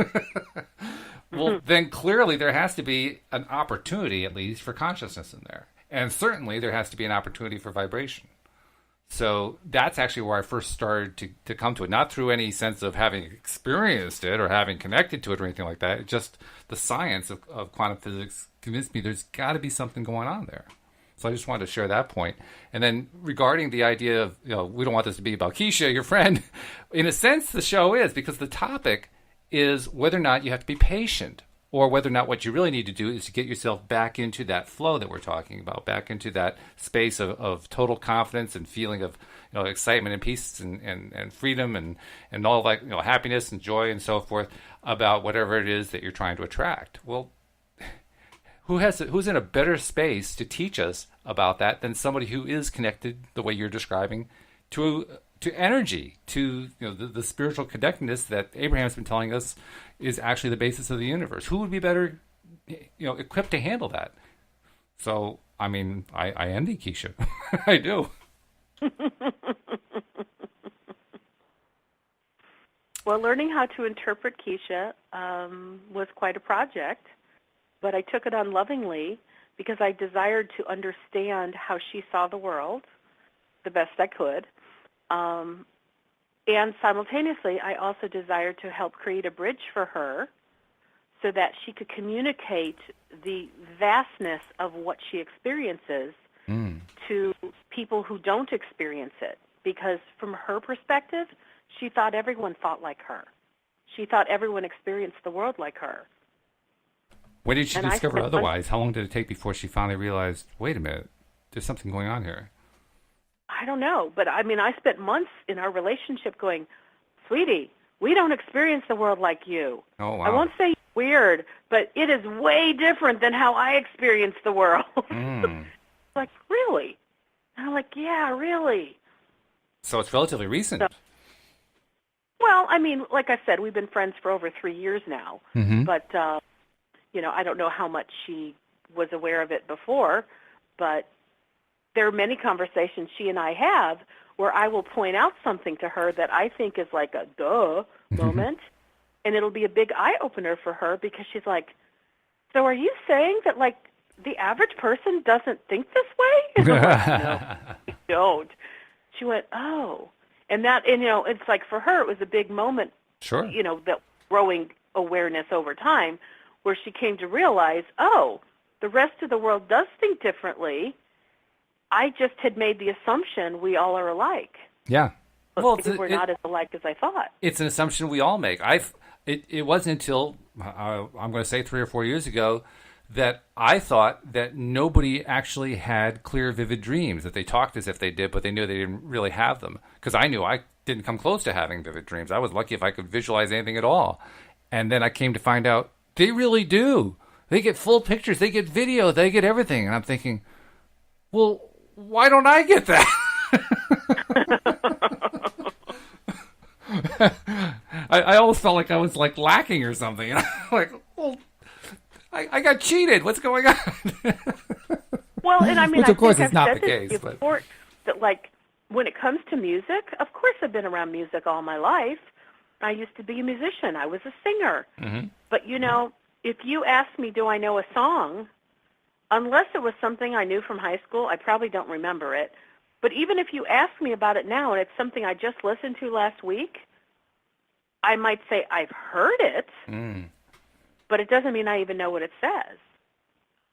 Well, then clearly there has to be an opportunity, at least, for consciousness in there. And certainly there has to be an opportunity for vibration. So that's actually where I first started to come to it, not through any sense of having experienced it or having connected to it or anything like that. It's just the science of quantum physics convinced me there's got to be something going on there. So I just wanted to share that point. And then regarding the idea of, we don't want this to be about Keisha, your friend. In a sense, the show is, because the topic is whether or not you have to be patient, or whether or not what you really need to do is to get yourself back into that flow that we're talking about, back into that space of total confidence and feeling of excitement and peace and freedom and all that, happiness and joy and so forth about whatever it is that you're trying to attract. Well, who's in a better space to teach us about that than somebody who is connected the way you're describing to energy, to the spiritual connectedness that Abraham's been telling us is actually the basis of the universe. Who would be better equipped to handle that? So, I mean, I envy Keisha. I do. Well, learning how to interpret Keisha was quite a project, but I took it on lovingly because I desired to understand how she saw the world the best I could. And simultaneously, I also desired to help create a bridge for her so that she could communicate the vastness of what she experiences to people who don't experience it. Because from her perspective, she thought everyone thought like her. She thought everyone experienced the world like her. When did she discover otherwise? How long did it take before she finally realized, wait a minute, there's something going on here? I don't know, but I mean, I spent months in our relationship going, sweetie, we don't experience the world like you. Oh, wow. I won't say weird, but it is way different than how I experience the world. Mm. Like, really? And I'm like, yeah, really. So it's relatively recent. So, well, I mean, like I said, we've been friends for over 3 years now, Mm-hmm. but, I don't know how much she was aware of it before, but there are many conversations she and I have where I will point out something to her that I think is like a duh moment, and it'll be a big eye-opener for her because she's like, so are you saying that, like, the average person doesn't think this way? And I'm like, no, I don't. She went, oh. And it's like for her it was a big moment, Sure. that growing awareness over time where she came to realize, oh, the rest of the world does think differently. I just had made the assumption we all are alike. Yeah. But Well, maybe we're not as alike as I thought. it's an assumption we all make. It wasn't until I'm going to say 3 or 4 years ago that I thought that nobody actually had clear, vivid dreams, that they talked as if they did, but they knew they didn't really have them. Because I knew I didn't come close to having vivid dreams. I was lucky if I could visualize anything at all. And then I came to find out they really do. They get full pictures, they get video, they get everything. And I'm thinking, well, why don't I get that? I always felt like I was like lacking or something. And I'm like, well, I got cheated. What's going on? Well, and I mean, Which, of course, I is think not I've the said case, this but- before, that, like, when it comes to music, of course I've been around music all my life. I used to be a musician. I was a singer. Mm-hmm. But, if you ask me, do I know a song, unless it was something I knew from high school, I probably don't remember it. But even if you ask me about it now and it's something I just listened to last week, I might say I've heard it, but it doesn't mean I even know what it says.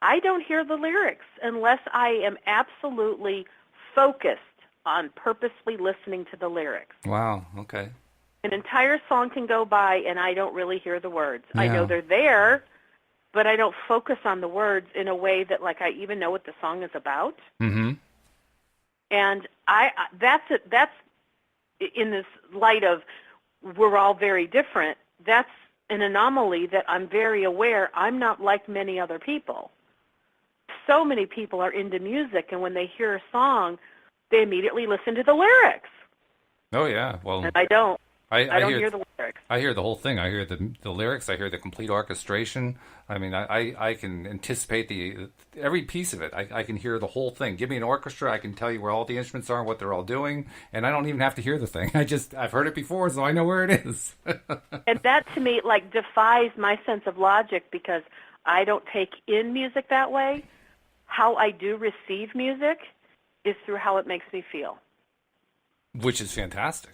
I don't hear the lyrics unless I am absolutely focused on purposely listening to the lyrics. Wow. Okay. An entire song can go by and I don't really hear the words. I Yeah. know they're there, but I don't focus on the words in a way that, like, I even know what the song is about. Mm-hmm. And that's in this light of we're all very different. That's an anomaly that I'm very aware I'm not like many other people. So many people are into music, and when they hear a song, they immediately listen to the lyrics. Oh, yeah. Well, And I don't. I don't hear hear the lyrics. I hear the whole thing. I hear the lyrics. I hear the complete orchestration. I mean, I can anticipate every piece of it. I can hear the whole thing. Give me an orchestra. I can tell you where all the instruments are and what they're all doing, and I don't even have to hear the thing. I've heard it before, so I know where it is. And that, to me, like, defies my sense of logic because I don't take in music that way. How I do receive music is through how it makes me feel. Which is fantastic.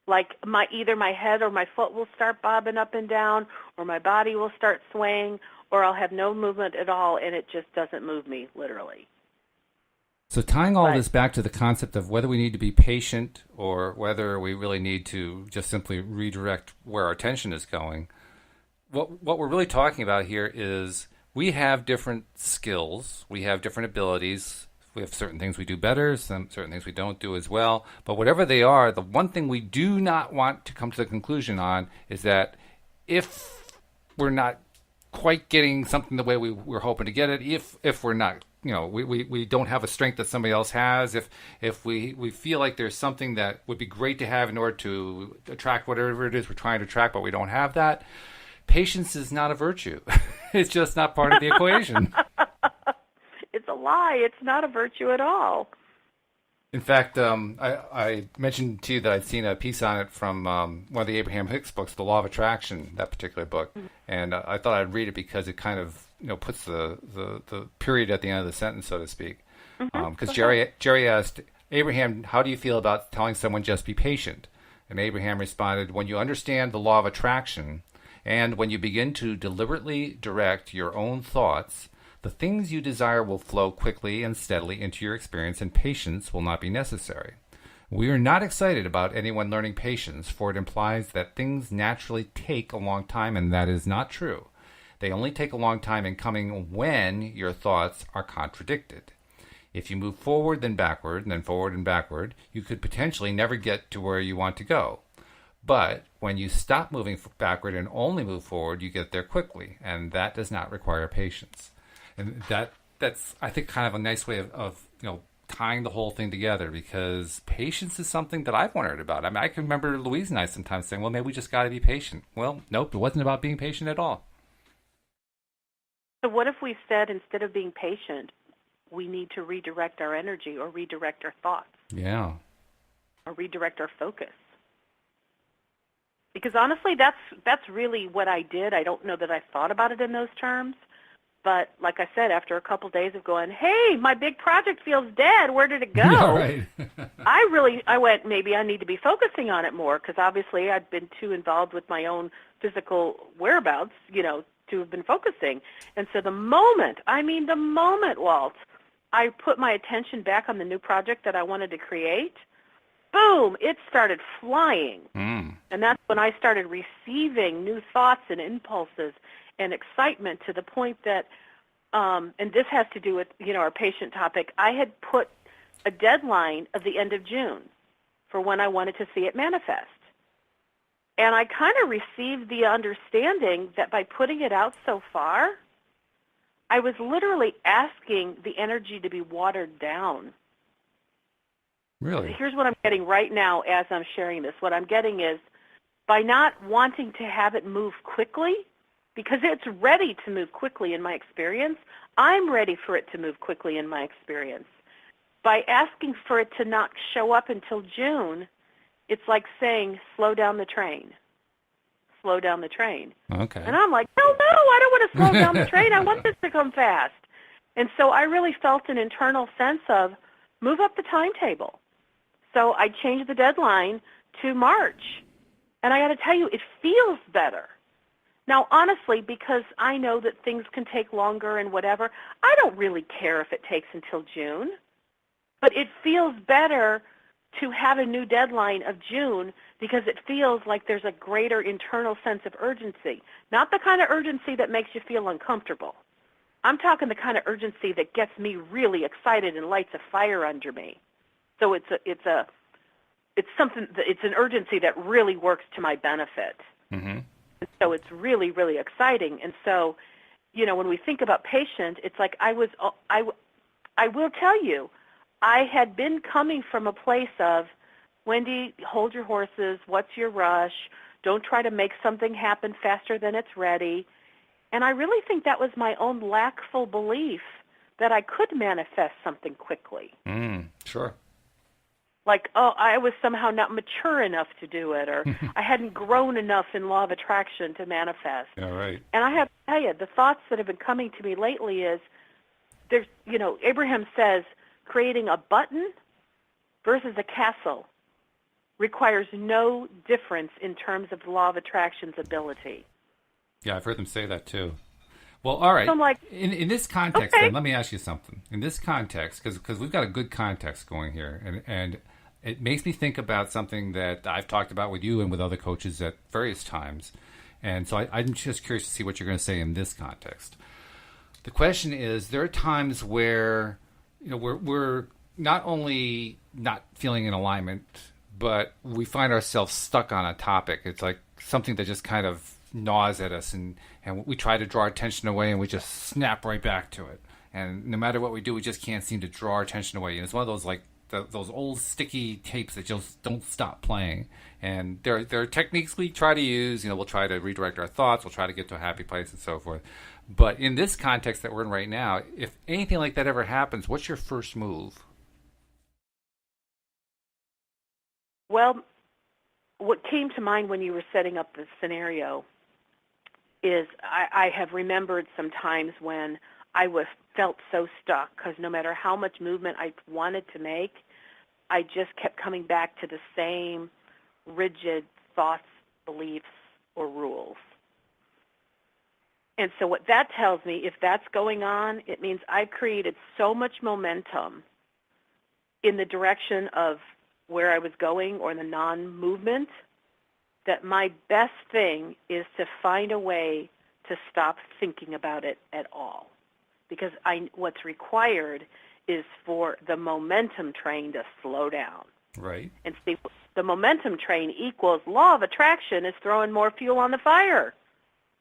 Like, either my head or my foot will start bobbing up and down, or my body will start swaying, or I'll have no movement at all, and it just doesn't move me, literally. So tying all this back to the concept of whether we need to be patient or whether we really need to just simply redirect where our attention is going, what we're really talking about here is we have different skills, we have different abilities. We have certain things we do better, certain things we don't do as well. But whatever they are, the one thing we do not want to come to the conclusion on is that if we're not quite getting something the way we were hoping to get it, if we're not, we don't have a strength that somebody else has, if we feel like there's something that would be great to have in order to attract whatever it is we're trying to attract, but we don't have that, patience is not a virtue. It's just not part of the equation. It's a lie. It's not a virtue at all. In fact, I mentioned to you that I'd seen a piece on it from one of the Abraham Hicks books, The Law of Attraction, that particular book. Mm-hmm. And I thought I'd read it because it kind of puts the period at the end of the sentence, so to speak. Because Jerry asked, Abraham, how do you feel about telling someone just be patient? And Abraham responded, when you understand the law of attraction and when you begin to deliberately direct your own thoughts, the things you desire will flow quickly and steadily into your experience, and patience will not be necessary. We are not excited about anyone learning patience, for it implies that things naturally take a long time, and that is not true. They only take a long time in coming when your thoughts are contradicted. If you move forward, then backward, and then forward and backward, you could potentially never get to where you want to go. But when you stop moving backward and only move forward, you get there quickly, and that does not require patience. And that's I think kind of a nice way of tying the whole thing together, because patience is something that I've wondered about. I mean, I can remember Louise and I sometimes saying, well, maybe we just got to be patient. Well, nope, it wasn't about being patient at all. So what if we said, instead of being patient, we need to redirect our energy or redirect our thoughts? Yeah. Or redirect our focus? Because honestly, that's really what I did. I don't know that I thought about it in those terms. But like I said, after a couple days of going, hey, my big project feels dead. Where did it go? Yeah, right. I went, maybe I need to be focusing on it more, because obviously I'd been too involved with my own physical whereabouts, to have been focusing. And so the moment, Walt, I put my attention back on the new project that I wanted to create, boom, it started flying. And that's when I started receiving new thoughts and impulses and excitement, to the point that, and this has to do with, our patient topic, I had put a deadline of the end of June for when I wanted to see it manifest. And I kind of received the understanding that by putting it out so far, I was literally asking the energy to be watered down. Really? Here's what I'm getting right now as I'm sharing this. What I'm getting is, by not wanting to have it move quickly, because it's ready to move quickly in my experience, I'm ready for it to move quickly in my experience. By asking for it to not show up until June, it's like saying, slow down the train. Slow down the train. Okay. And I'm like, no, I don't want to slow down the train. I want this to come fast. And so I really felt an internal sense of, move up the timetable. So I changed the deadline to March. And I got to tell you, it feels better. Now, honestly, because I know that things can take longer and whatever, I don't really care if it takes until June. But it feels better to have a new deadline of June, because it feels like there's a greater internal sense of urgency. Not the kind of urgency that makes you feel uncomfortable. I'm talking the kind of urgency that gets me really excited and lights a fire under me. So it's an urgency that really works to my benefit. Mm-hmm. So it's really, really exciting. And so, when we think about patient, it's like I will tell you, I had been coming from a place of, Wendy, hold your horses. What's your rush? Don't try to make something happen faster than it's ready. And I really think that was my own lackful belief that I could manifest something quickly. Sure. Like, I was somehow not mature enough to do it, or I hadn't grown enough in law of attraction to manifest. Yeah, right. And I have to tell you, the thoughts that have been coming to me lately is, there's, Abraham says, creating a button versus a castle requires no difference in terms of the law of attraction's ability. Yeah, I've heard them say that too. Well, all right. So I'm like, in this context, okay. then, let me ask you something. In this context, because we've got a good context going here, and it makes me think about something that I've talked about with you and with other coaches at various times. And so I'm just curious to see what you're going to say in this context. The question is, there are times where we're not only not feeling in alignment, but we find ourselves stuck on a topic. It's like something that just kind of gnaws at us, and we try to draw our attention away, and we just snap right back to it. And no matter what we do, we just can't seem to draw our attention away. And it's one of those, like, those old sticky tapes that just don't stop playing. And there are techniques we try to use. We'll try to redirect our thoughts. We'll try to get to a happy place and so forth. But in this context that we're in right now, if anything like that ever happens, what's your first move? Well, what came to mind when you were setting up the scenario is I have remembered some times when I felt so stuck, because no matter how much movement I wanted to make, I just kept coming back to the same rigid thoughts, beliefs, or rules. And so what that tells me, if that's going on, it means I've created so much momentum in the direction of where I was going, or the non-movement, that my best thing is to find a way to stop thinking about it at all. Because what's required is for the momentum train to slow down. Right. And see, the momentum train equals law of attraction is throwing more fuel on the fire.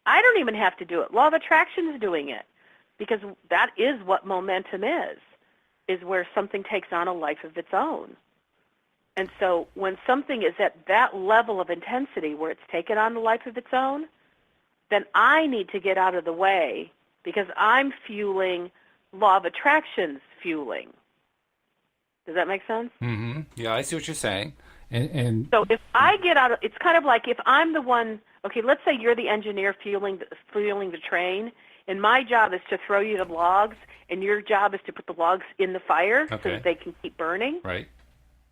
I don't even have to do it. Law of attraction is doing it, because that is what momentum is where something takes on a life of its own. And so when something is at that level of intensity where it's taken on a life of its own, then I need to get out of the way, because I'm fueling law of attraction's fueling. Does that make sense? Mm-hmm. Yeah, I see what you're saying. And so if I get out of, it's kind of like if I'm the one, okay, let's say you're the engineer fueling the train, and my job is to throw you the logs, and your job is to put the logs in the fire so that they can keep burning. Right.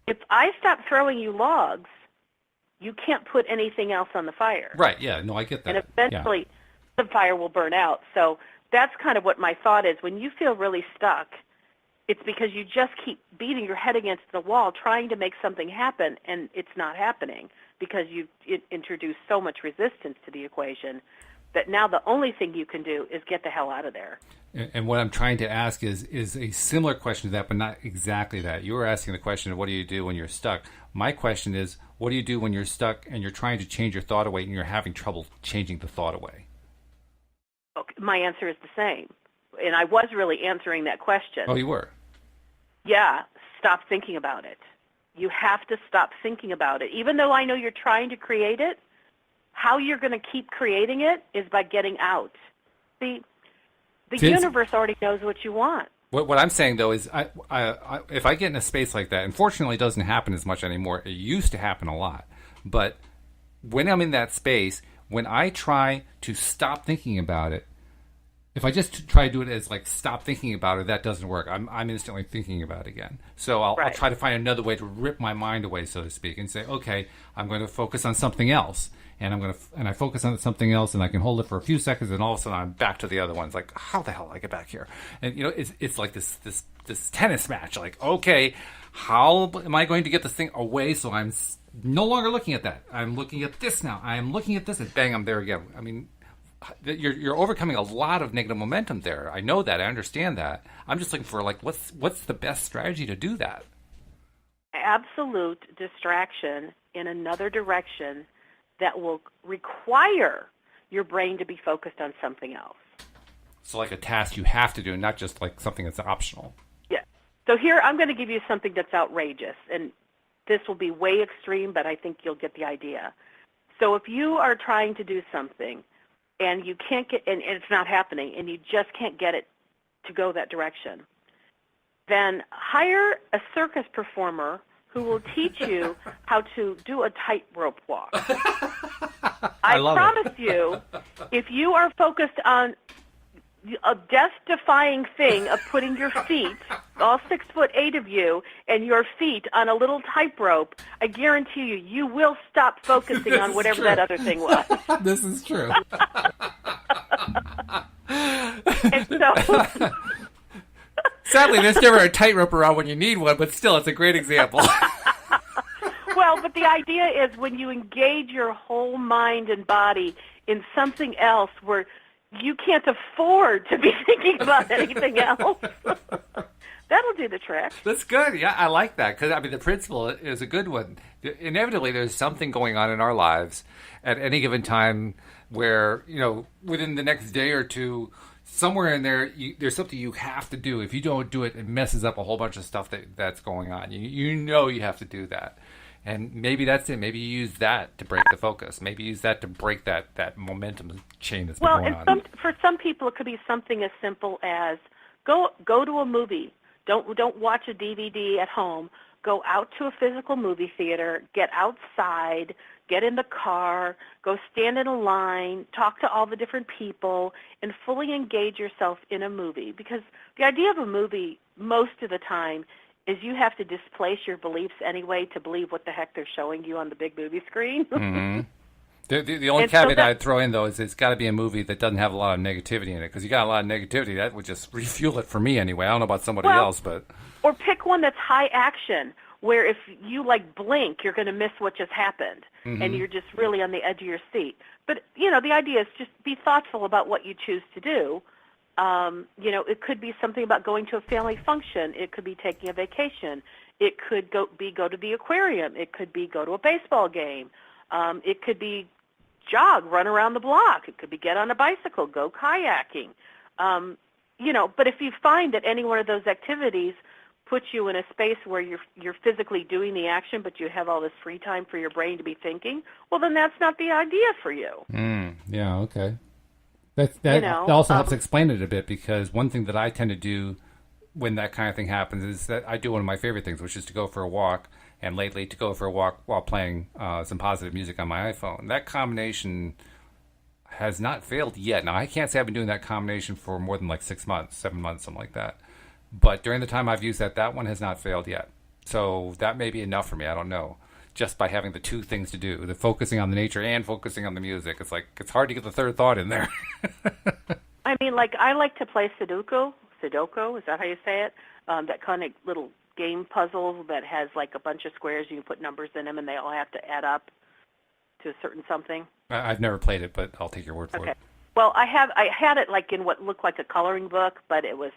If I stop throwing you logs, you can't put anything else on the fire. Right, yeah, no, I get that. And eventually the fire will burn out. So that's kind of what my thought is. When you feel really stuck, it's because you just keep beating your head against the wall trying to make something happen, and it's not happening because you've introduced so much resistance to the equation that now the only thing you can do is get the hell out of there. And what I'm trying to ask is a similar question to that, but not exactly that. You were asking the question of what do you do when you're stuck. My question is, what do you do when you're stuck and you're trying to change your thought away and you're having trouble changing the thought away? Okay, my answer is the same. And I was really answering that question. Oh, you were? Yeah, stop thinking about it. You have to stop thinking about it. Even though I know you're trying to create it, how you're going to keep creating it is by getting out. The universe already knows what you want. What I'm saying, though, is if I get in a space like that, unfortunately it doesn't happen as much anymore. It used to happen a lot. But when I'm in that space, when I try to stop thinking about it, if I just try to do it as like stop thinking about it, that doesn't work. I'm instantly thinking about it again. So I'll try to find another way to rip my mind away, so to speak, and say, okay, I'm going to focus on something else. And I focus on something else, and I can hold it for a few seconds, and all of a sudden I'm back to the other ones. Like, how the hell did I get back here? And it's like this tennis match. Like, okay, how am I going to get this thing away so I'm no longer looking at that? I'm looking at this now. I am looking at this, and bang, I'm there again. I mean, you're overcoming a lot of negative momentum there. I know that. I understand that. I'm just looking for like what's the best strategy to do that? Absolute distraction in another direction that will require your brain to be focused on something else. So like a task you have to do, not just like something that's optional. Yeah. So here I'm going to give you something that's outrageous, and this will be way extreme, but I think you'll get the idea. So if you are trying to do something and you can't get, and it's not happening, and you just can't get it to go that direction, then hire a circus performer who will teach you how to do a tightrope walk. I promise you, if you are focused on a death-defying thing of putting your feet, all 6'8" of you, and your feet on a little tightrope, I guarantee you, you will stop focusing on whatever that other thing was. This is true. And so... Sadly, there's never a tightrope around when you need one, but still, it's a great example. Well, but the idea is when you engage your whole mind and body in something else where you can't afford to be thinking about anything else, that'll do the trick. That's good. Yeah, I like that because, I mean, the principle is a good one. Inevitably, there's something going on in our lives at any given time where, within the next day or two, somewhere in there, there's something you have to do. If you don't do it, it messes up a whole bunch of stuff that's going on. You have to do that. And maybe that's it. Maybe you use that to break the focus. Maybe use that to break that momentum chain that's been going on. For some people, it could be something as simple as go to a movie. Don't watch a DVD at home. Go out to a physical movie theater. Get outside. Get in the car. Go stand in a line. Talk to all the different people, and fully engage yourself in a movie. Because the idea of a movie, most of the time, is you have to displace your beliefs anyway to believe what the heck they're showing you on the big movie screen. Mm-hmm. The only caveat I'd throw in, though, is it's got to be a movie that doesn't have a lot of negativity in it, because you got a lot of negativity. That would just refuel it for me anyway. I don't know about somebody else, but... Or pick one that's high action, where if you, blink, you're going to miss what just happened, and you're just really on the edge of your seat. But, the idea is just be thoughtful about what you choose to do, It could be something about going to a family function. It could be taking a vacation. It could go to the aquarium. It could be go to a baseball game. It could be jog, run around the block. It could be get on a bicycle, go kayaking. But if you find that any one of those activities puts you in a space where you're physically doing the action, but you have all this free time for your brain to be thinking, well, then that's not the idea for you. Yeah, okay. That also helps explain it a bit, because one thing that I tend to do when that kind of thing happens is that I do one of my favorite things, which is to go for a walk, and lately to go for a walk while playing some positive music on my iPhone. That combination has not failed yet. Now, I can't say I've been doing that combination for more than like 6 months, 7 months, something like that. But during the time I've used that one has not failed yet. So that may be enough for me. I don't know. Just by having the two things to do, the focusing on the nature and focusing on the music. It's hard to get the third thought in there. I mean, I like to play Sudoku. Sudoku, is that how you say it? That kind of little game puzzle that has like a bunch of squares. You can put numbers in them, and they all have to add up to a certain something. I've never played it, but I'll take your word for it. Well, I had it like in what looked like a coloring book, but it was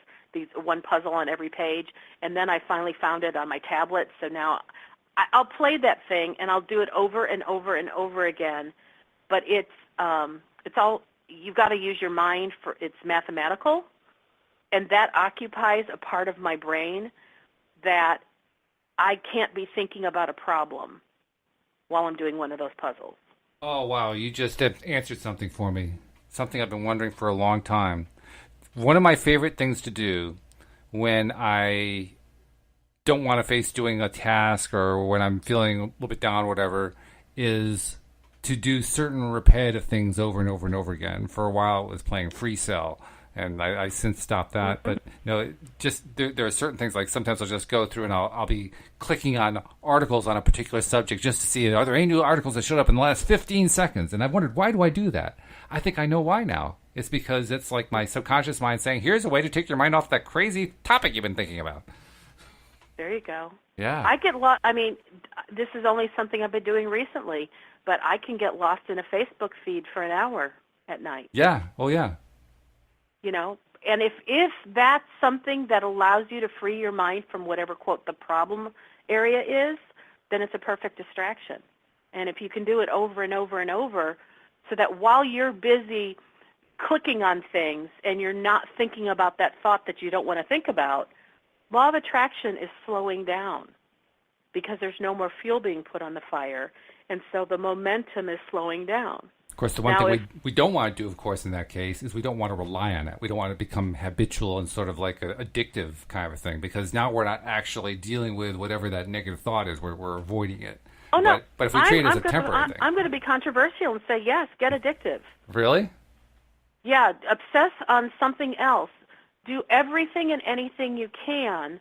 one puzzle on every page, and then I finally found it on my tablet. So now I'll play that thing, and I'll do it over and over and over again. But it's all, you've got to use your mind for, it's mathematical, and that occupies a part of my brain that I can't be thinking about a problem while I'm doing one of those puzzles. Oh, wow. You just answered something for me, something I've been wondering for a long time. One of my favorite things to do when I don't want to face doing a task or when I'm feeling a little bit down or whatever is to do certain repetitive things over and over and over again. For a while, it was playing Free Cell, and I since stopped that. But just there are certain things, like sometimes I'll just go through and I'll be clicking on articles on a particular subject just to see, are there any new articles that showed up in the last 15 seconds? And I've wondered, why do I do that? I think I know why now. It's because it's like my subconscious mind saying, here's a way to take your mind off that crazy topic you've been thinking about. There you go. Yeah. I get this is only something I've been doing recently, but I can get lost in a Facebook feed for an hour at night. Yeah. Oh, yeah. And if that's something that allows you to free your mind from whatever, quote, the problem area is, then it's a perfect distraction. And if you can do it over and over and over, so that while you're busy clicking on things and you're not thinking about that thought that you don't want to think about, law of attraction is slowing down because there's no more fuel being put on the fire, and so the momentum is slowing down. Of course, the one thing we don't want to do, of course, in that case, is we don't want to rely on it. We don't want to become habitual and sort of like an addictive kind of thing, because now we're not actually dealing with whatever that negative thought is. We're avoiding it. Oh, no. But if we treat it as a temporary thing. I'm going to be controversial and say, yes, get addictive. Really? Yeah, obsess on something else. Do everything and anything you can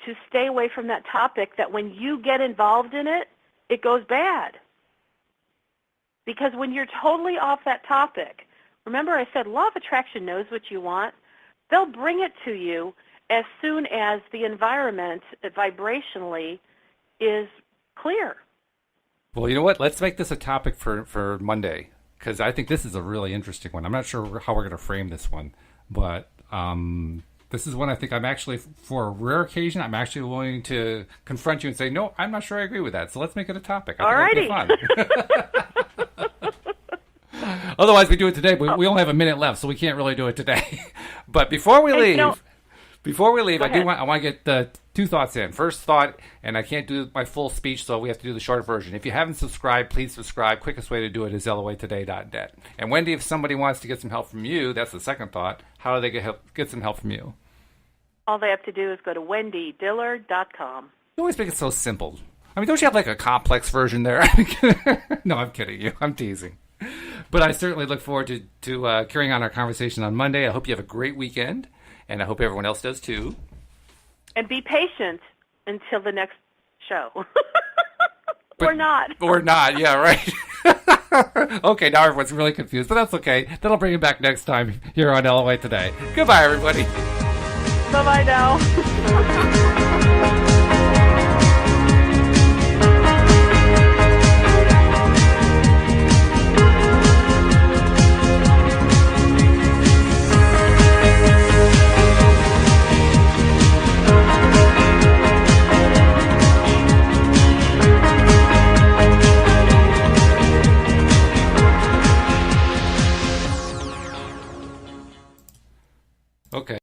to stay away from that topic, that when you get involved in it, it goes bad. Because when you're totally off that topic, remember I said law of attraction knows what you want. They'll bring it to you as soon as the environment vibrationally is clear. Well, you know what? Let's make this a topic for Monday, because I think this is a really interesting one. I'm not sure how we're going to frame this one, but this is one I think I'm actually, for a rare occasion, I'm actually willing to confront you and say, no, I'm not sure I agree with that. So let's make it a topic. I think it'll be fun. Otherwise, we do it today, but we only have a minute left, so we can't really do it today. But before we leave, I want to get two thoughts in. First thought, and I can't do my full speech, so we have to do the short version. If you haven't subscribed, please subscribe. Quickest way to do it is loatoday.net. And Wendy, if somebody wants to get some help from you, that's the second thought. How do they get some help from you? All they have to do is go to wendydillard.com. You always make it so simple. I mean, don't you have like a complex version there? No, I'm kidding you. I'm teasing. But I certainly look forward to carrying on our conversation on Monday. I hope you have a great weekend, and I hope everyone else does too. And be patient until the next show. Or not. Or not, yeah, right. Okay, now everyone's really confused, but that's okay. That'll bring you back next time here on LOA Today. Goodbye, everybody. Bye-bye now. Okay.